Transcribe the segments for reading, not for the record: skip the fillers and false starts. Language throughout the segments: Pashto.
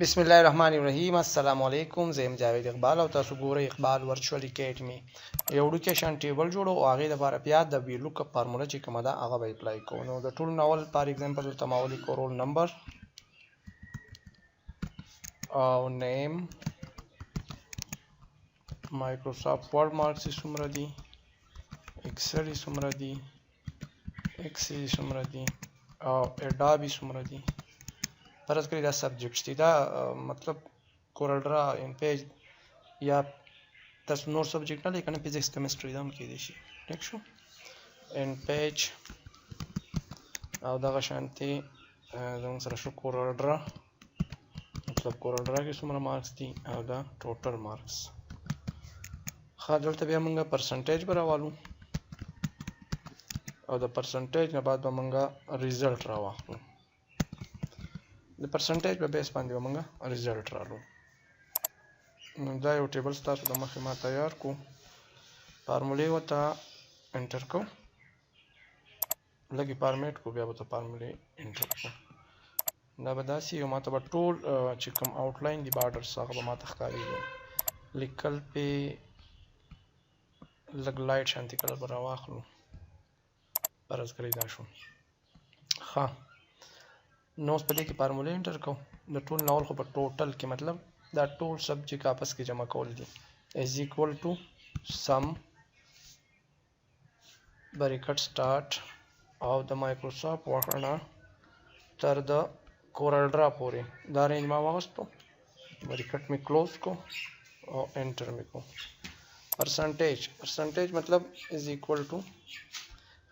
बिस्मिल्लाहिर्रहमानिर्रहीम अस्सलाम वालेकुम ज़ेम जावेद इकबाल और तासु गोरे Iqbal virtual academy education table जोड़ो आगे दबारा प्याद द VLOOKUP फार्मूला ची कमदा आगा बाई अप्लाई को know the tool novel for example तमावली को रोल नंबर और नेम माइक्रोसॉफ्ट वर्ड मार्क्स सुमरदी एक्सेल सुमरदी एक्सी सुमरदी और एडोबी सुमरदी फर्ज करी दा सब्जेक्ट्स थी दा मतलब कोरल ड्रा इन पेज या तस नोर सब्जेक्ट ना लेकिन फिजिक्स केमिस्ट्री दा उनकी देशी ठीक शो इन पेज और दा शांति जंग सर शो कोरल ड्रा मतलब कोरल ड्रा के सुमरा मार्क्स थी और दा टोटल मार्क्स खादल तबे मंगा परसेंटेज पर वालू और द परसेंटेज के बाद मंगा रिजल्ट रावा द परसेंटेज पे बेस बांधे मंगा रिजल्ट रालो दा यो टेबल्स तासु द मखे मा तैयार को फार्मूले वता एंटर को लगी फॉर्मेट को बया वता फार्मूले एंटर को दा बदासी यो माता टूल चिकम आउटलाइन दी बॉर्डर सागा मा तखकारी लिकल पे लग लाइट शांति कलर पर वाखलो परस करी दाशो हां नोस पे की फार्मूले एंटर को द टूल नॉल को टोटल के मतलब द टूल सब्जेक्ट आपस की जमा कर दी is equal to sum bracket start of the Microsoft Word तर द कोरल ड्रा पूरे द रेंज में वास्तव ब्रैकेट में क्लोज को और एंटर में को परसेंटेज मतलब इज इक्वल टू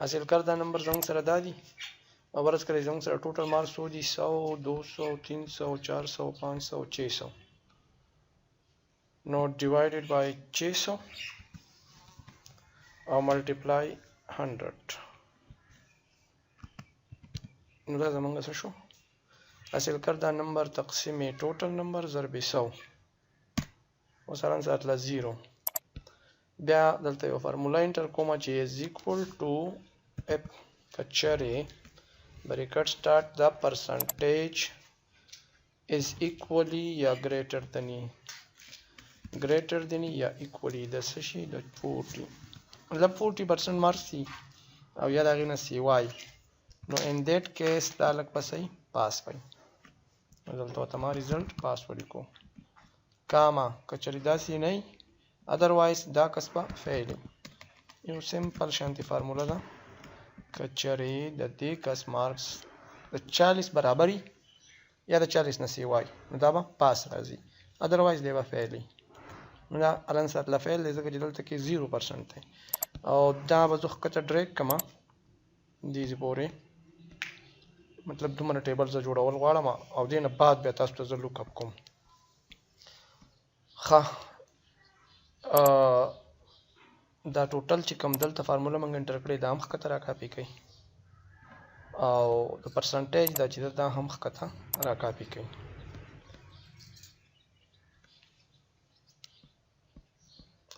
हासिल करदा नंबर जंग सर दादी और बरस करे जंग सर टोटल मार्क्स हो जी 100 200 300 400 500 600 नोट डिवाइडेड बाय 600 और मल्टीप्लाई 100 नुदा जमंगा सशो हासिल करदा नंबर तकसीम टोटल नंबर ضرب 100 वसलन साथ ला 0 बया दलते यो फार्मूला इंटर कोमा ची इज इक्वल टू एफ कचरे bracket start the percentage is equally या ग्रेटर देन या इक्वली द सशी द 40 मतलब 40% मार्क्स थी और याद आ गई ना see why no in that case दालक पसई पास पाई मतलब तो तमाम रिजल्ट पास पड़ी को कामा कचरी दासी नहीं अदरवाइज दा कसबा फेल यो सिंपल शांति फार्मूला दा कचरे द दे कस मार्क्स द 40 बराबरी या द 40 नसी वाई दाबा पास राजी अदरवाइज देवा फेल ना अलन साथ ला फेल जगह जदल तक 0% है और दा बजुख कच ड्रैग कमा दीज पोरे मतलब दुमन टेबल से जोड़ा वाला मा और दिन बाद बे तास तो लुकअप को खा दा टोटल ची कम दल फार्मूला मंग एंटर करे दाम खतरा कॉपी कई और द परसेंटेज दा ची दा हम खता रा कॉपी कई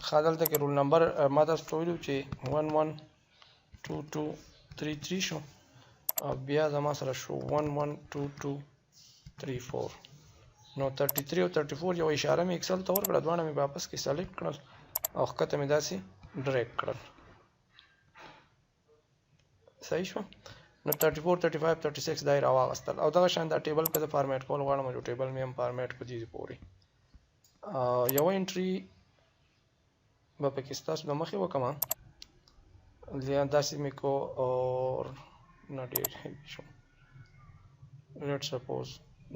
खादल तक रोल नंबर मादा स्टोरी ची 112233 शो और बिया जमा सर शो 112234 नो 33 और 34 जो इशारा में एक्सेल तौर कर दवाना में वापस की सेलेक्ट कर और खत में दासी ड्रैग कर सही शो नो 34 35 36 दायरा वास्तल और दा शानदार टेबल पे फॉर्मेट को वाला में जो टेबल में हम फॉर्मेट को दी पूरी यो एंट्री बापे किस्तास दमखे वो कमा लिया दासी में को और not it show let's suppose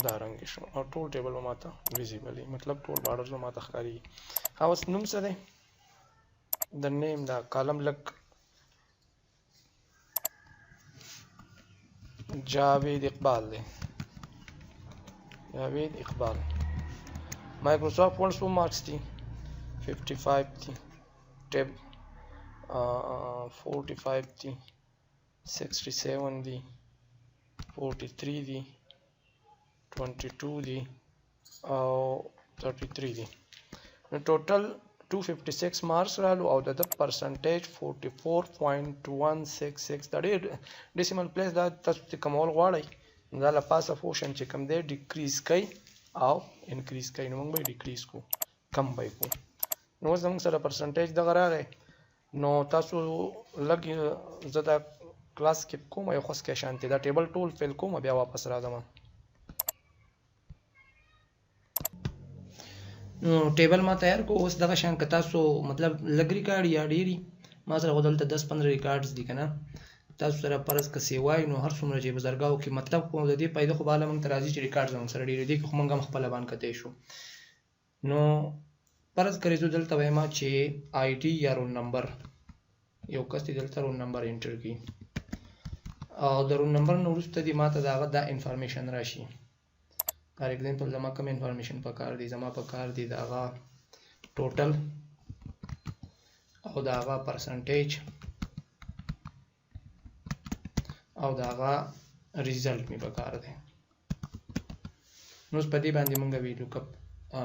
दारंगी शो और टूल टेबल में माता विजिबली मतलब टूल बॉर्डर में माता खकारी हाउस नुम से दे द नेम दा कॉलम लग जावेद इकबाल दे Javed Iqbal Microsoft Word so marks थी 55 थी टेब 45 थी 67 दी 43 दी 22 दी और 33 दी टोटल 256 मार्क्स रालू और the percentage 44.166 that is decimal place दा तस कमोल वाड़ई दा ला पास ऑफ ओशन चे कम दे डिक्रीज कई او انکریز کوي نو موږ به ډیکریز کو کم به کو نو زموږ سره پرسنټیج دغه راغی نو تاسو لګ زدا کلاس کې کوم یو خاص کې شانتي دا ټیبل ټول فیل کوم بیا واپس راځم نو ټیبل ما تیار کو اوس دغه شان ک تاسو مطلب لګ ریکارډ یا ډیری ما سره ودلته 10 15 ریکارډز دي کنه تاسو سره پرز ک سیوای نو هر څومره چې بزرګاو کې مطلب کوم د دې پیدا خو بالا موږ ترازی چې ریکارډ زموږ سره ډیری دي خو موږ هم خپل باندې کته شو نو پرز کړی زو دلته وایم چې آی ډی یا رول نمبر یو کس دلته رول نمبر انټر کی او د رول نمبر نو ورسته دی ماته دا انفارمیشن راشي فار ایگزامپل زما کوم انفارمیشن پکار دی زما پکار دی داغه ټوټل او داغه پرسنټیج او داغه ریزلټ می پکار دی نو په دې باندې مونږ ویډیو کپ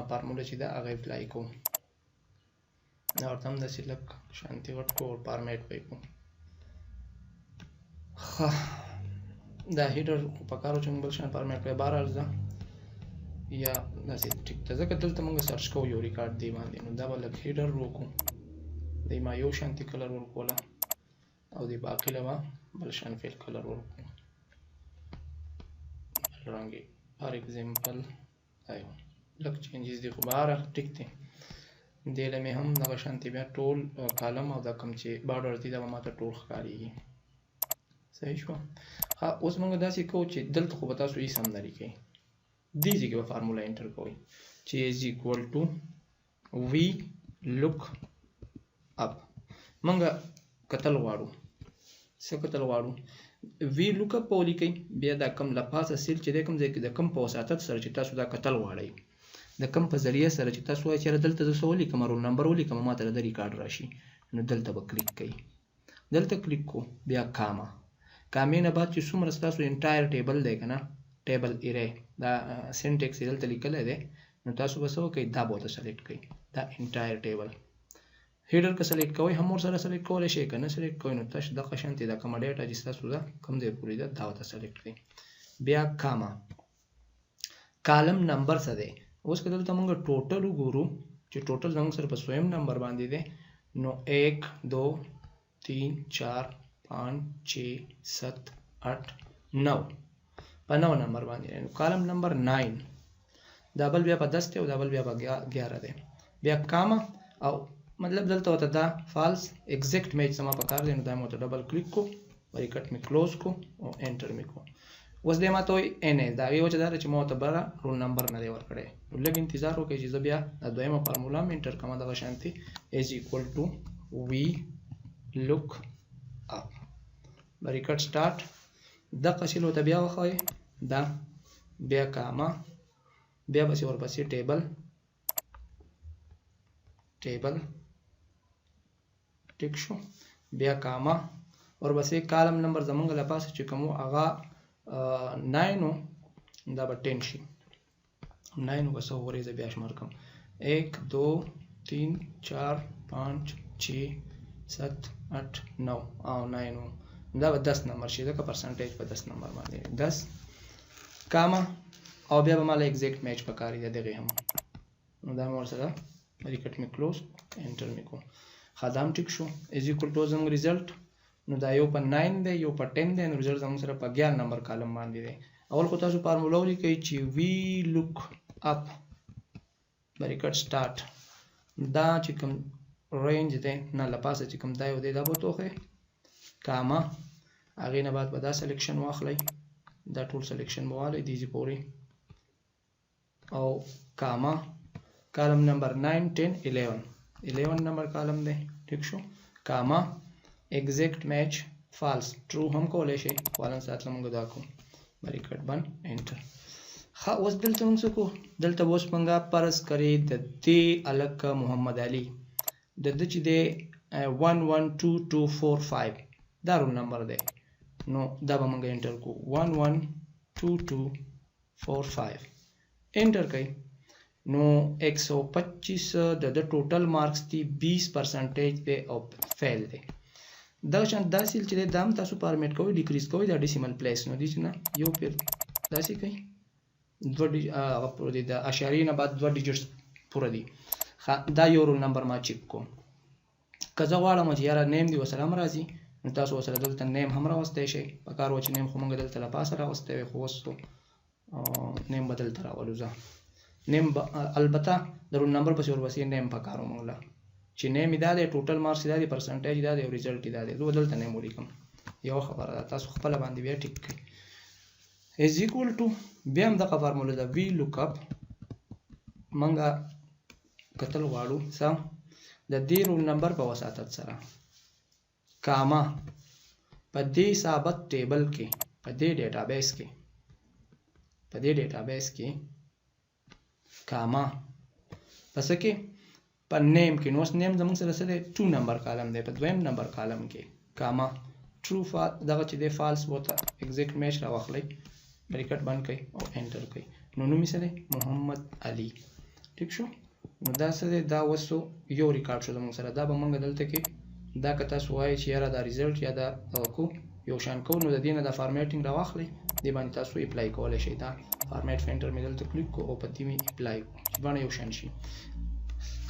فارموله چې دا هغه اپلای کوم دا ورته هم د سیلک شانتي ورټ کو فارمیټ پې کوم دا هیډر پکارو چې موږ شان فارمیټ په 12 ارزه یا داسې ټیک ته ځکه دلته موږ سرچ کوو یو ریکارډ دی باندې نو دا بل هیډر وکړو د ما یو شانتي کلر ورکوله او دی باقی لوا بل شان فیل کلر ورکو رنگی فار ایگزامپل ایو لک چینجز دی خو بهر ټیک دی دله مې هم دغه شانتي بیا ټول کالم او دا کوم چې بارډر دی دا ماته ټول ښکاریږي صحیح شو ها اوس موږ داسې کوو چې دلته خو به تاسو یې سم لري کوي دې ځای کې به فارموله انټر کوئ چې از ایکوال ټو وی لوک اپ موږ کتل غواړو څه کتل غواړو وی لوک اپ ولیکئ بیا دا کم لپاسه سیل چې د کوم ځای کې د کم په وساتت سره چې تاسو دا کتل غواړئ د کم په ذریعه سره چې تاسو وایئ چې دلته د سوالي کوم رول نمبر ولیکم ماته د ریکارډ راشي نو دلته به کلیک کړئ دلته کلیک کو بیا کاما کامې نه بعد چې څومره تاسو انټایر ټیبل دی کنه ټیبل ایره دا سینټیکس دلته لیکل دی نو تاسو به څه وکړئ دا به سلیکټ کړئ دا انټایر ټیبل هیډر که سلیکټ کوئ هم ور سره سلیکټ کولی شئ که نه سلیکټ کوئ نو تاسو دغه شانتې دا کومه ډیټا چې ستاسو ده کوم ځای پورې ده دا ورته سلیکټ کړئ بیا کاما کالم نمبر څه دی اوس که دلته موږ ټوټل وګورو چې ټوټل زموږ سره په 100 نمبر باندې دی نو 1 2 3 4 5 6 7 8 9 په 9 نمبر باندې نو کالم نمبر 9 دا بل بیا په 10 دی او دا بل بیا په 11 دی بیا کاما او مطلب دلته وته دا فالس ایگزیکټ میچ سما پکار دی نو دا مو ته ډبل کلیک کو ریکټ می کلوز کو او انټر می کو اوس دې ما ته ان دا یو چې دا چې مو ته بل رول نمبر نه دی ورکړی لږ انتظار وکړئ چې بیا د دویمه فارمولا م انټر کوم دغه شانتي از ایکوال ټو وی لوک اپ ریکټ سٹارټ د قشلو ته بیا وخوي دا بیا کاما بیا بس ورپسې ټیبل ټیک شو بیا کاما ورپسې کالم نمبر زمونږ لپاره چې کوم هغه 9 دا به 10 شي 9 وسو ورې بیا شمار کوم 1 2 3 4 5 6 7 8 9 او 9 دا به 10 نمبر شي دا پرسنټیج په 10 نمبر باندې 10 کاما او بیا به مال ایگزیکټ میچ پکاري دغه هم نو دا مور سره ریکټ می کلوز انټر می کو خدام ټیک شو از ایکوال ټو زموږ ریزلټ نو دا یو په 9 دی یو په 10 دی نو ریزلټ زموږ سره په 11 نمبر کالم باندې دی اول خو تاسو فارمولا ولیکئ چې وی لوک اپ ریکټ سٹارټ دا چې کوم رینج دی نه لپاسه چې کوم دا یو دی دا به توخه کاما هغه نه بعد به دا سلیکشن واخلئ دا ټول سلیکشن مواله دیږي پوري او کاما کالم نمبر 9 10 11 نمبر کالم دی ٹھیک شو کاما ایگزیکٹ میچ فالس ټرو هم کولای شي والن ساتل موږ دا کوم ریکټ بن انټر ها اوس دلته موږ کو دلته اوس موږ پرس کړی د دې الک محمد علي د دې چې دی 112245 دا رول نمبر دی نو دا به موږ انټر کو 112245 انټر کړئ نو 125 د ټوټل مارکس دی 20% دی او فیل دی دا شان داسې چې دام تاسو فارمیټ کوئ ډیکریز کوئ دا ډیسیمل پلیس نو دي چې نه یو پیر داسې کوي هغه پوره دي، د اشاریې نه بعد 2 ډیجټس پوره دي. دا یو رول نمبر ما چیک کوم. که زه غواړم چې یاره نیم دې ورسره هم راځي نو تاسو ورسره دلته نیم هم راوستی شئ. پکار وه چې نیم خو موږ دلته له پاسه راوستی وی، خو اوس نیم به دلته راولو. زه نیم البته د رول نمبر پسې ورپسې نیم پکار و موږ له، چې نیم یې دا دی، ټوټل مارکس یې دا دی، پرسنټیج یې دا دی او ریزلټ یې دا دی. زه به دلته نیم ولیکم. یوه خبره ده، تاسو خپله باندې بیا ټیک کړئ. از ایکول ټو بیا هم دغه فارموله ده، وی لوک اپ موږ کتل غواړو څه د دې رول نمبر په وساطت سره، کاما په دې ثابت ټیبل کې، په دې ډیټابیس کې کاما پس کې په نیم کې. نو اوس نیم زموږ سره څه دی؟ 2 نمبر کالم دی. په 2م نمبر کالم کې کاما ټرو دغه چې دی فالس وته ایگزیکټ میچ راواخلئ، بریکټ بند کړئ او انټر کړئ. نو نوم یې څه دی؟ محمد علي. ټیک شو؟ نو دا څه دی؟ دا اوس یو ریکارډ شو زموږ سره. دا به موږ دلته کې دا که تاسو وایئ چې یاره دا ریزلټ یا دا کو یو شان کو، نو د دې نه دا فارمیټینګ راواخلئ، دې باندې تاسو اپلای کولی شئ. دا فارمیټ فینټر مې دلته کلیک کو او په دې مې اپلای کو چې بڼه یو شان شي.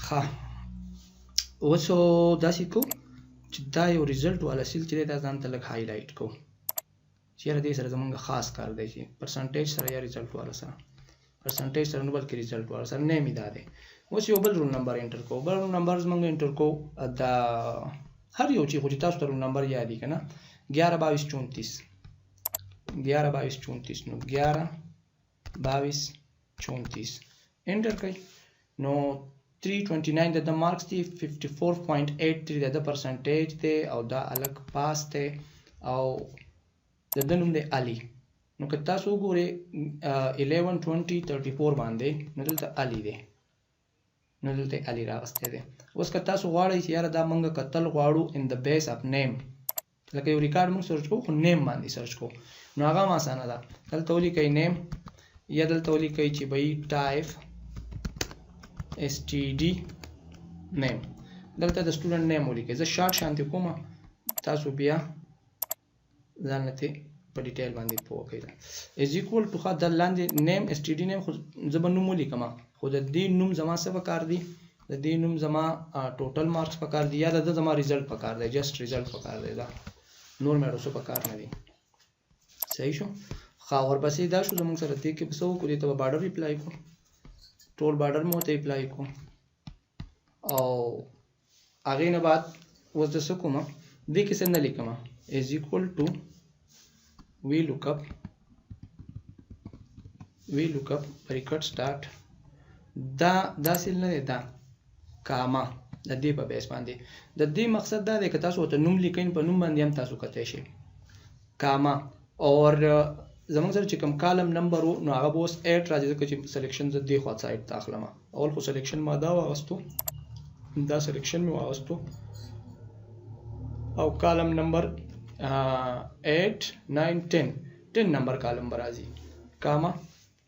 ښه اوس داسې کو چې دا یو ریزلټ والا سیل چې دی دا ځان ته لږ هایلایټ کو چې یاره دې سره زموږ خاص کار دی، چې پرسنټیج سره یا ریزلټ والا سره، پرسنټیج سره نه بلکې ریزلټ والا سره. نیم یې دا دی. اوس یو بل رول نمبر انټر کو. بل رول نمبر زموږ انټر کو دا هر یو چې خو چې تاسو ته رول نمبر یاد دي که نه، 11 22 34 11 22 34 نو 11 22 34 انټر کړئ. نو 329 د مارکس دی، 54.83 د پرسنټیج دی او دا الګ پاس دی او د نوم دی علي. نو که تاسو وګورئ 11 20 34 باندې نو دلته علي دی، نو دلته علي راغستی دی. اوس که تاسو غواړئ چې یاره دا موږ کتل غواړو ان د بیس اف نیم، لکه یو ریکارډ موږ سرچ کوو خو نیم باندې سرچ کوو، نو هغه هم اسانه ده. دلته ولیکئ نیم یا دلته ولیکئ چې بهی ټایپ std نیم، دلته د سټوډنټ نیم ولیکئ. زه شارټ شانتې کوم، تاسو بیا ځان ته په ډیټیل باندې پوه کړئ. از ایکول ټو ښه د لاندې نیم std نیم خو زه به نوم ولیکم، خو د دې نوم زما څه پکار دی؟ د دې نوم زما ټوټل مارکس پکار دی یا د زما ریزلټ پکار دی؟ جسټ ریزلټ پکار دی، دا نور مې څه پکار نه دی. صحیح شو؟ ښه ورپسې دا شو زموږ سره دې کې به څه وکړو؟ دې ته به بارډر اپلای کړو، ټول بارډر مو ته اپلای کړو او هغې نه بعد اوس زه څه کوم؟ دې کې څه نه لیکم، از ایکول ټو وی لوک اپ بریکټ سټارټ. دا سیل نه دی، دا کاما د دې په بیس باندې. د دې مقصد دا دی که تاسو ورته نوم لیکئ په نوم باندې هم تاسو کتی شئ کاما. اور زموږ سره چې کوم کالم نمبر و نو هغه به اوس 8 راځي، ځکه چې سلیکشن زه دې خوا سایډ ته اخلم. اول خو سلیکشن ما دا واغستو، دا سلیکشن مې واغستو او کالم نمبر 8 9 10 نمبر کالم به راځي کاما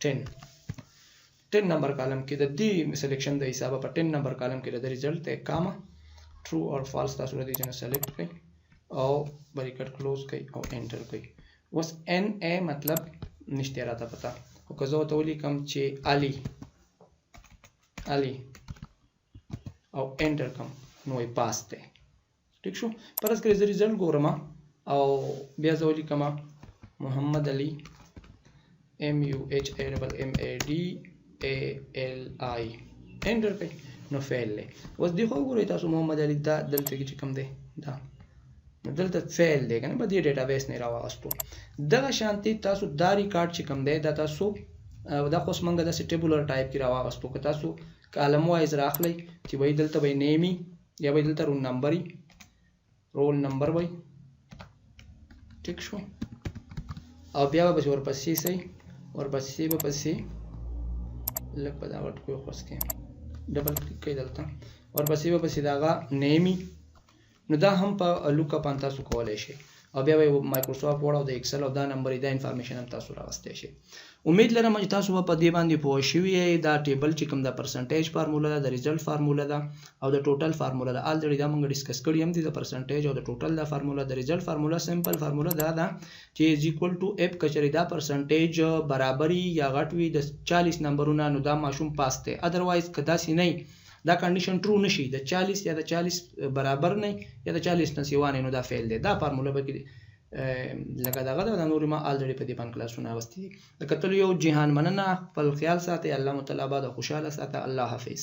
10 نمبر کالم کې د دې سلیکشن د حسابه په 10 نمبر کالم کې د ریزلټ ته کاما ټرو اور فالس تاسو د دې نه سلیکټ کړئ او بریکټ کلوز کړئ او انټر کړئ. اوس ان ا مطلب نشته راته پتا، او که زه ورته ولیکم چې علي او انټر کوم نو یې پاس دی. ټیک شو؟ فرض کړئ زه ریزلټ ګورم او بیا زه ولیکم محمد علي MUHAMMADALI انټر کړئ نو فیل دی. اوس دې خو وګورئ تاسو محمد علي دا دلته کې چې کوم دی دا نو دلته فیل دی که نه، په دې ډیټابیس نه یې راواغستو. دغه شانتې تاسو دا ریکارډ چې کوم دی دا تاسو دا خو اوس موږ داسې ټیبولر ټایپ کې راواغستو. که تاسو کالم وایز راخلئ چې وایي دلته به یې نیمي یا به دلته رول نمبر وایي. ټیک شو؟ او بیا به ورپسې سئ، ورپسې به پسې لږ په دا وټ کوی خوس کې ډبل کلیک کوئ دلته، ورپسې به پسې د هغه نیمي. نو دا هم په لوک اپ باندې تاسو کولی شئ. او بیا به مایکروسافټ ورډ او د ایکسل او دا نمبر دا انفارمیشن هم تاسو راوستئ شئ. امید لرم چې تاسو په دې باندې پوه شوي یئ. دا ټیبل چې کوم د پرسنټیج فارموله ده، د ریزلټ فارموله ده او د ټوټل فارموله ده. الریډي دا موږ ډیسکس کړي هم دي، د پرسنټیج او د ټوټل دا فارموله. د ریزلټ فارموله سمپل فارموله دا ده چې از ایکوال ټو اف کچری دا پرسنټیج برابري یا غټ وي د 40 نمبرونه، نو دا ماشوم پاس دی. ادروایز که داسې نه دا کنډیشن ټرو نشي، د 40 یا د 40 برابر نه یا د 40 نه سیوا نه، نو دا فیل دی. دا فارموله به کې لکه دغه د نور ما الریډي په دې باندې کلاسونه واستي. د کتل یو جهان مننه، خپل خیال ساتئ. الله متعالی بعد خوشاله ساته. الله حافظ.